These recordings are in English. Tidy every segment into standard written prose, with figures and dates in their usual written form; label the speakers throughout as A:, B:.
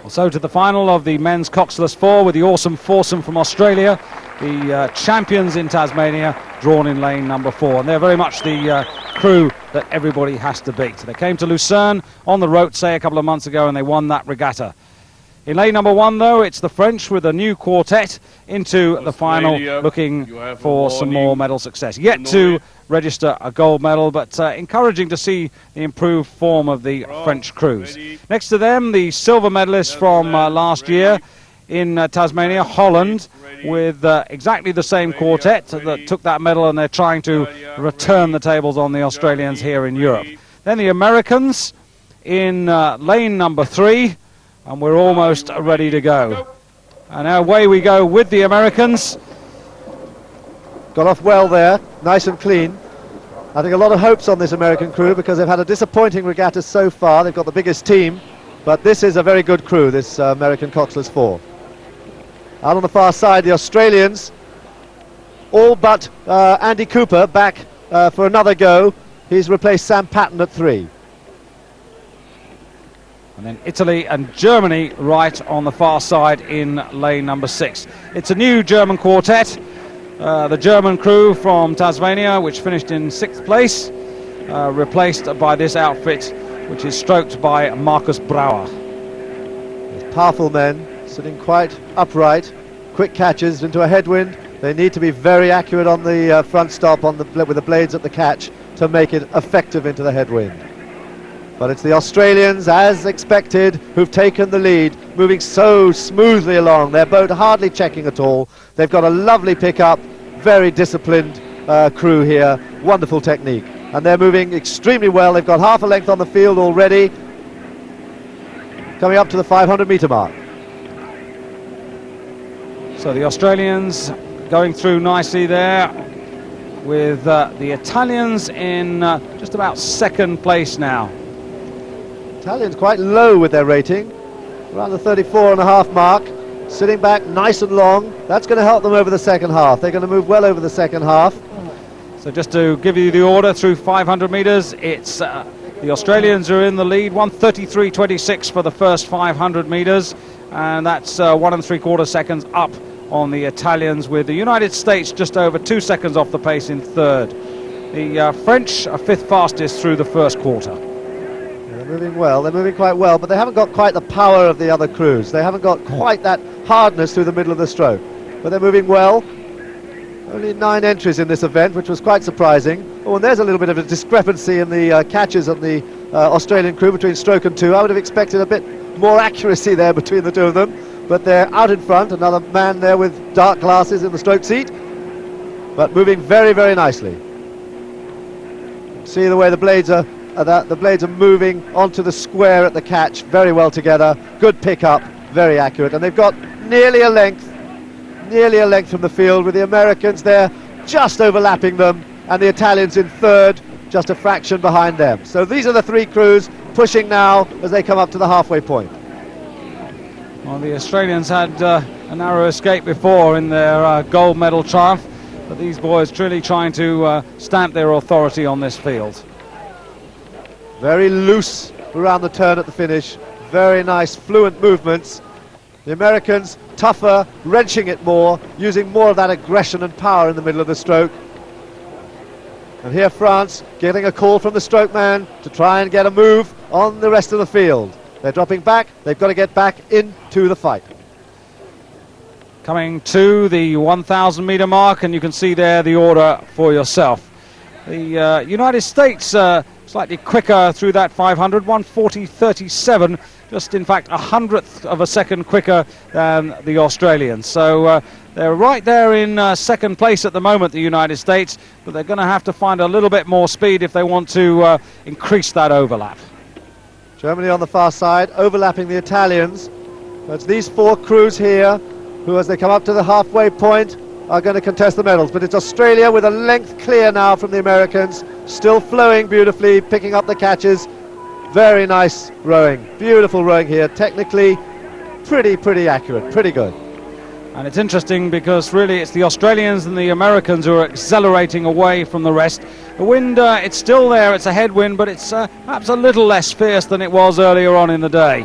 A: So to the final of the men's coxless 4 with the awesome foursome from Australia, the champions in Tasmania, drawn in lane number 4. And they're very much the crew that everybody has to beat. They came to Lucerne on the Rote a couple of months ago and they won that regatta. In lane number 1, though, it's the French with a new quartet into the final, looking for some more medal success. Yet to register a gold medal, but encouraging to see the improved form of the French crews. Next to them, the silver medalists from last year in Tasmania, Holland, with exactly the same quartet that took that medal, and they're trying to return the tables on the Australians here in Europe. Then the Americans in lane number 3. And we're almost ready to go. And away we go with the Americans.
B: Got off well there, nice and clean. I think a lot of hopes on this American crew because they've had a disappointing regatta so far. They've got the biggest team, but this is a very good crew, this American Coxless 4. Out on the far side, the Australians, all but Andy Cooper back for another go. He's replaced Sam Patton at 3.
A: And then Italy and Germany right on the far side in lane number 6. It's a new German quartet. The German crew from Tasmania, which finished in 6th place, replaced by this outfit, which is stroked by Markus Braeuer.
B: There's powerful men, sitting quite upright, quick catches into a headwind. They need to be very accurate on the front stop on with the blades at the catch to make it effective into the headwind. But it's the Australians, as expected, who've taken the lead, moving so smoothly along. Their boat hardly checking at all. They've got a lovely pickup, very disciplined crew here, wonderful technique. And they're moving extremely well. They've got half a length on the field already, coming up to the 500-metre mark.
A: So the Australians going through nicely there, with the Italians in just about 2nd place now.
B: Italians quite low with their rating, around the 34.5 mark, sitting back nice and long. That's going to help them over the second half. They're going to move well over the second half.
A: So just to give you the order through 500 metres, it's the Australians are in the lead, 1:33.26 for the first 500 metres, and that's 1 3/4 seconds up on the Italians, with the United States just over 2 seconds off the pace in 3rd. The French are 5th fastest through the first quarter.
B: They're moving well, they're moving quite well, but they haven't got quite the power of the other crews. They haven't got quite that hardness through the middle of the stroke, but they're moving well. Only 9 entries in this event, which was quite surprising. Oh, and there's a little bit of a discrepancy in the catches of the Australian crew between stroke and 2. I would have expected a bit more accuracy there between the 2 of them, but they're out in front. Another man there with dark glasses in the stroke seat, but moving very, very nicely. See the way the blades are moving onto the square at the catch very well together. Good pickup, very accurate, and they've got nearly a length from the field, with the Americans there just overlapping them, and the Italians in 3rd, just a fraction behind them. So these are the 3 crews pushing now as they come up to the halfway point.
A: Well, the Australians had a narrow escape before in their gold medal triumph, but these boys truly trying to stamp their authority on this field.
B: Very loose around the turn at the finish, very nice fluent movements. The Americans tougher, wrenching it more, using more of that aggression and power in the middle of the stroke. And here France getting a call from the stroke man to try and get a move on the rest of the field. They're dropping back, they've got to get back into the fight.
A: Coming to the 1,000-metre mark, and you can see there the order for yourself. The United States slightly quicker through that 500, 1:40.37, just in fact 100th of a second quicker than the Australians. So they're right there in 2nd place at the moment, the United States, but they're going to have to find a little bit more speed if they want to increase that overlap.
B: Germany on the far side, overlapping the Italians. It's these 4 crews here who, as they come up to the halfway point, are going to contest the medals. But it's Australia with a length clear now from the Americans, still flowing beautifully, picking up the catches. Very nice rowing, beautiful rowing here, technically pretty accurate, pretty good.
A: And it's interesting because really it's the Australians and the Americans who are accelerating away from the rest. The wind, it's still there, it's a headwind, but it's perhaps a little less fierce than it was earlier on in the day.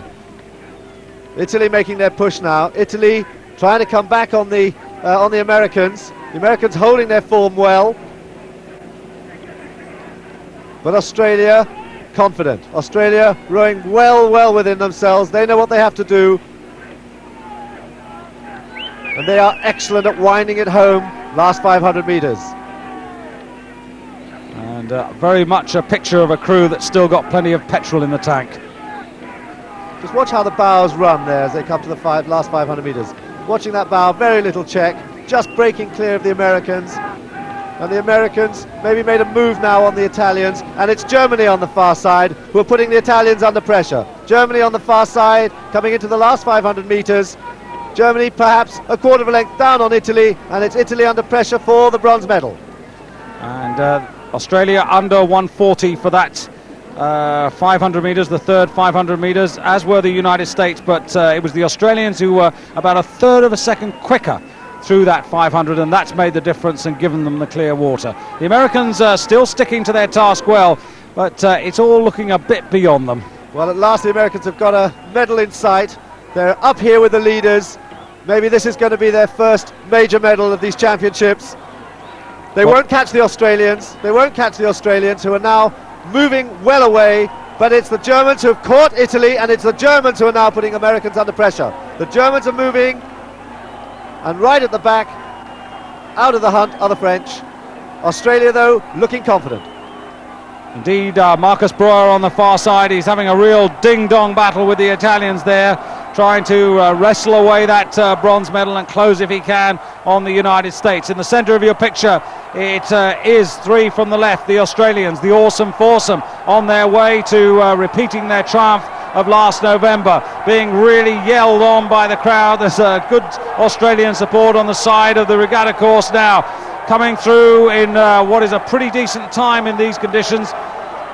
B: Italy making their push now. Italy trying to come back on the Americans. The Americans holding their form well. But Australia confident. Australia rowing well within themselves. They know what they have to do. And they are excellent at winding it home last 500 metres.
A: And very much a picture of a crew that's still got plenty of petrol in the tank.
B: Just watch how the bows run there as they come to the last 500 metres. Watching that bow, very little check, just breaking clear of the Americans. And the Americans maybe made a move now on the Italians, and it's Germany on the far side who are putting the Italians under pressure. Germany on the far side, coming into the last 500 metres. Germany perhaps a quarter of a length down on Italy, and it's Italy under pressure for the bronze medal.
A: And Australia under 140 for that 500 metres, the third 500 metres, as were the United States, but it was the Australians who were about a third of a second quicker through that 500, and that's made the difference and given them the clear water. The Americans are still sticking to their task well, but it's all looking a bit beyond them.
B: Well, at last the Americans have got a medal in sight. They're up here with the leaders. Maybe this is going to be their first major medal of these championships. They won't catch the Australians. They won't catch the Australians, who are now moving well away. But it's the Germans who have caught Italy, and it's the Germans who are now putting Americans under pressure. The Germans are moving, and right at the back, out of the hunt, are the French. Australia, though, looking confident.
A: Indeed, Marcus Braeuer on the far side. He's having a real ding-dong battle with the Italians there, trying to wrestle away that bronze medal and close, if he can, on the United States. In the centre of your picture, it is three from the left, the Australians, the awesome foursome, on their way to repeating their triumph of last November, being really yelled on by the crowd. There's a good Australian support on the side of the regatta course now, coming through in what is a pretty decent time in these conditions,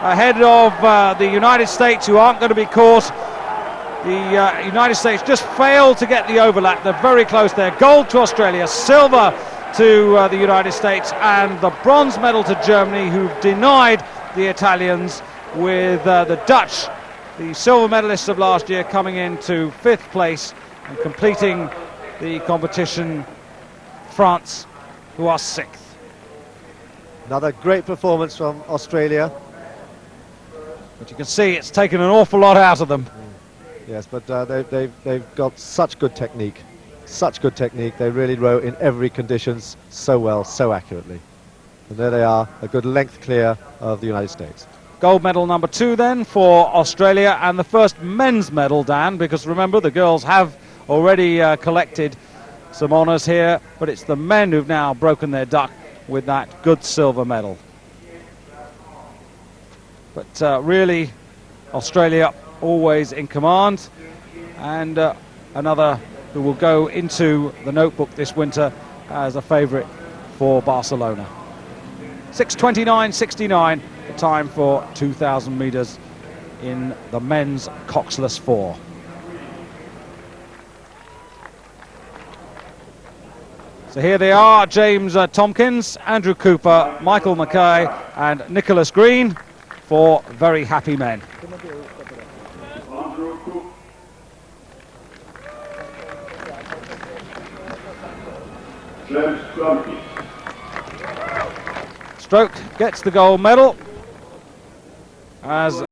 A: ahead of the United States, who aren't going to be caught. The United States just failed to get the overlap. They're very close there. Gold to Australia, silver to the United States, and the bronze medal to Germany, who've denied the Italians, with the Dutch, the silver medalists of last year, coming into fifth place and completing the competition. France, who are sixth.
B: Another great performance from Australia.
A: But you can see it's taken an awful lot out of them.
B: Yes, but they've got such good technique. Such good technique. They really row in every conditions so well, so accurately. And there they are, a good length clear of the United States.
A: Gold medal number 2 then for Australia, and the first men's medal, Dan, because remember, the girls have already collected some honours here, but it's the men who've now broken their duck with that good silver medal. But really, Australia always in command, and another who will go into the notebook this winter as a favourite for Barcelona. 6:29.69, the time for 2,000 metres in the men's coxless 4. So here they are, James Tomkins, Andrew Cooper, Michael McKay and Nicholas Green, for very happy men. Stroke gets the gold medal as